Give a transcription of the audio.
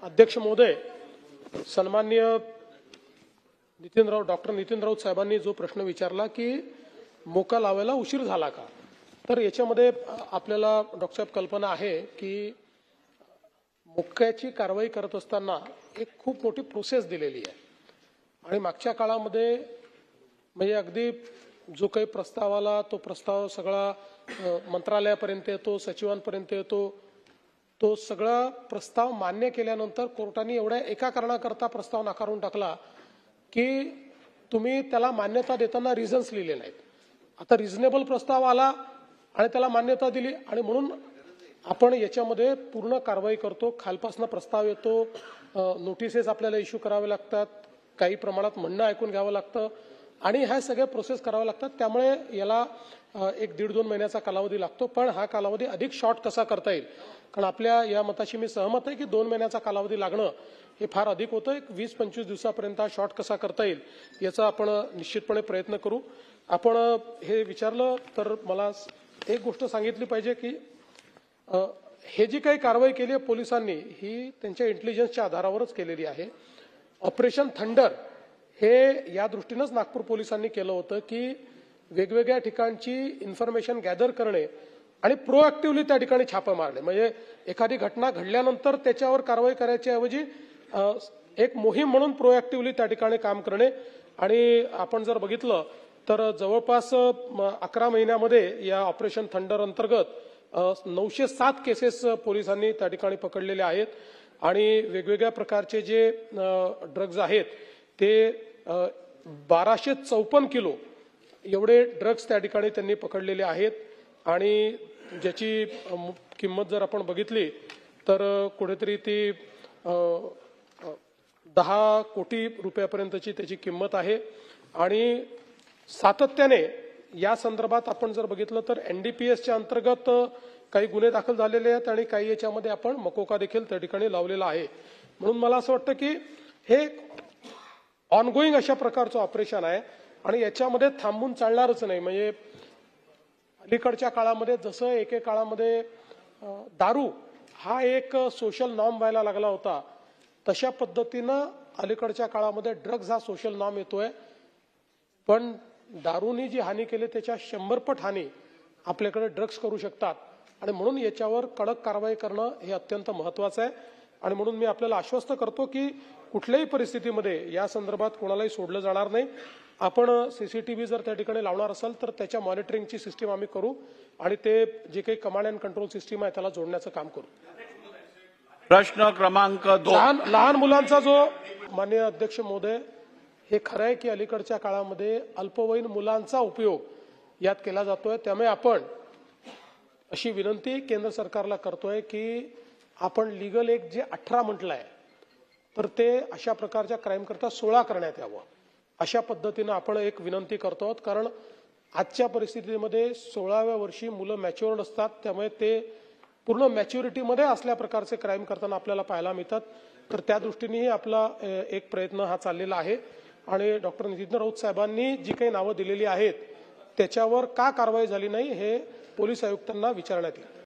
अध्यक्ष महोदय, सन्माननीय डॉक्टर नितीन राऊत साहेबांनी जो प्रश्न विचारला की मोका लावायला उशीर झाला का, तर याच्यामध्ये आपल्याला डॉक्टर साहेब कल्पना आहे की मोक्याची कारवाई करत असताना एक खूप मोठी प्रोसेस दिलेली आहे आणि मागच्या काळामध्ये म्हणजे अगदी जो काही प्रस्ताव आला तो प्रस्ताव सगळा मंत्रालयापर्यंत येतो, सचिवांपर्यंत येतो, तो सगळा प्रस्ताव मान्य केल्यानंतर कोर्टाने एवढ्या एका कारणाकरता प्रस्ताव नाकारून टाकला की तुम्ही त्याला मान्यता देताना रिझन्स लिहिले नाहीत। आता रिझनेबल प्रस्ताव आला आणि त्याला मान्यता दिली आणि म्हणून आपण याच्यामध्ये पूर्ण कारवाई करतो। खालपासून प्रस्ताव येतो, नोटिसेस आपल्याला इश्यू करावे लागतात, काही प्रमाणात म्हणणं ऐकून घ्यावं लागतं आणि ह्या सगळ्या प्रोसेस कराव्या लागतात। त्यामुळे याला एक 1.5-2 महिन्याचा कालावधी लागतो, पण हा कालावधी अधिक शॉर्ट कसा करता येईल, कारण आपल्या या मताशी मी सहमत आहे की 2 महिन्याचा कालावधी लागणं हे फार अधिक होतं। एक 20-25 दिवसापर्यंत हा शॉर्ट कसा करता येईल याचा आपण निश्चितपणे प्रयत्न करू। आपण हे विचारलं तर मला एक गोष्ट सांगितली पाहिजे की हे जी काही कारवाई केली आहे पोलिसांनी ही त्यांच्या इंटेलिजन्सच्या आधारावरच केलेली आहे। ऑपरेशन थंडर हे या दृष्टीनेच नागपूर पोलिसांनी केलं होतं की वेगवेगळ्या ठिकाणची इन्फॉर्मेशन गॅदर करणे आणि प्रोएक्टिव्हली त्या ठिकाणी छापा मारणे, म्हणजे एखादी घटना घडल्यानंतर त्याच्यावर कारवाई करायच्या ऐवजी एक मोहीम म्हणून प्रोएक्टिव्हली त्या ठिकाणी काम करणे। आणि आपण जर बघितलं तर जवळपास 11 महिन्यामध्ये या ऑपरेशन थंडर अंतर्गत 907 केसेस पोलिसांनी त्या ठिकाणी पकडलेले आहेत आणि वेगवेगळ्या प्रकारचे जे ड्रग्ज आहेत ते 1254 किलो एवढे ड्रग्ज त्या ठिकाणी त्यांनी पकडलेले आहेत आणि ज्याची किंमत जर आपण बघितली तर कुठेतरी ती 10 कोटी रुपयापर्यंतची त्याची किंमत आहे। आणि सातत्याने या संदर्भात आपण जर बघितलं तर एनडीपीएसच्या अंतर्गत काही गुन्हे दाखल झालेले आहेत आणि काही याच्यामध्ये आपण मकोका देखील त्या ठिकाणी लावलेला आहे। म्हणून मला असं वाटतं की हे ऑनगोईंग अशा प्रकारचं ऑपरेशन आहे आणि याच्यामध्ये थांबून चालणारच नाही। म्हणजे अलीकडच्या काळामध्ये जसं एके काळामध्ये दारू हा एक सोशल नॉर्म व्हायला लागला होता, तशा पद्धतीनं अलीकडच्या काळामध्ये ड्रग्ज हा सोशल नॉर्म येतोय। पण दारूनी जी हानी केली त्याच्या 100 पट हानी आपल्याकडे ड्रग्ज करू शकतात आणि म्हणून याच्यावर कडक कारवाई करणं हे अत्यंत महत्त्वाचं आहे। आणि म्हणून मी आपल्याला आश्वस्त करतो की कुठल्याही परिस्थितीमध्ये या संदर्भात कोणालाही सोडलं जाणार नाही। आपण सीसीटीव्ही जर त्या ठिकाणी लावणार असाल तर त्याच्या मॉनिटरिंगची सिस्टीम आम्ही करू आणि ते जे काही कमांड अँड कंट्रोल सिस्टीम आहे त्याला जोडण्याचं काम करू। प्रश्न क्रमांक 2, लहान मुलांचा जो माननीय अध्यक्ष महोदय, हे खरं आहे की अलीकडच्या काळामध्ये अल्पवयीन मुलांचा उपयोग यात केला जातोय। त्यामुळे आपण अशी विनंती केंद्र सरकारला करतोय की आपण लीगल एज जे 18 म्हटलंय तर ते अशा प्रकारच्या क्राईम करता 16 करण्यात यावं, अशा पद्धतीनं आपण एक विनंती करतो आहोत। कारण आजच्या परिस्थितीमध्ये 16व्या वर्षी मुलं मॅच्युअर्ड असतात, त्यामुळे ते पूर्ण मॅच्युरिटीमध्ये असल्या प्रकारचे क्राईम करताना आपल्याला पाहायला मिळतात। तर त्या दृष्टीनेही आपला एक प्रयत्न हा चाललेला आहे आणि डॉक्टर नितीन राऊत साहेबांनी जी काही नावं दिलेली आहेत त्याच्यावर का कारवाई झाली नाही हे पोलीस आयुक्तांना विचारण्यात येईल।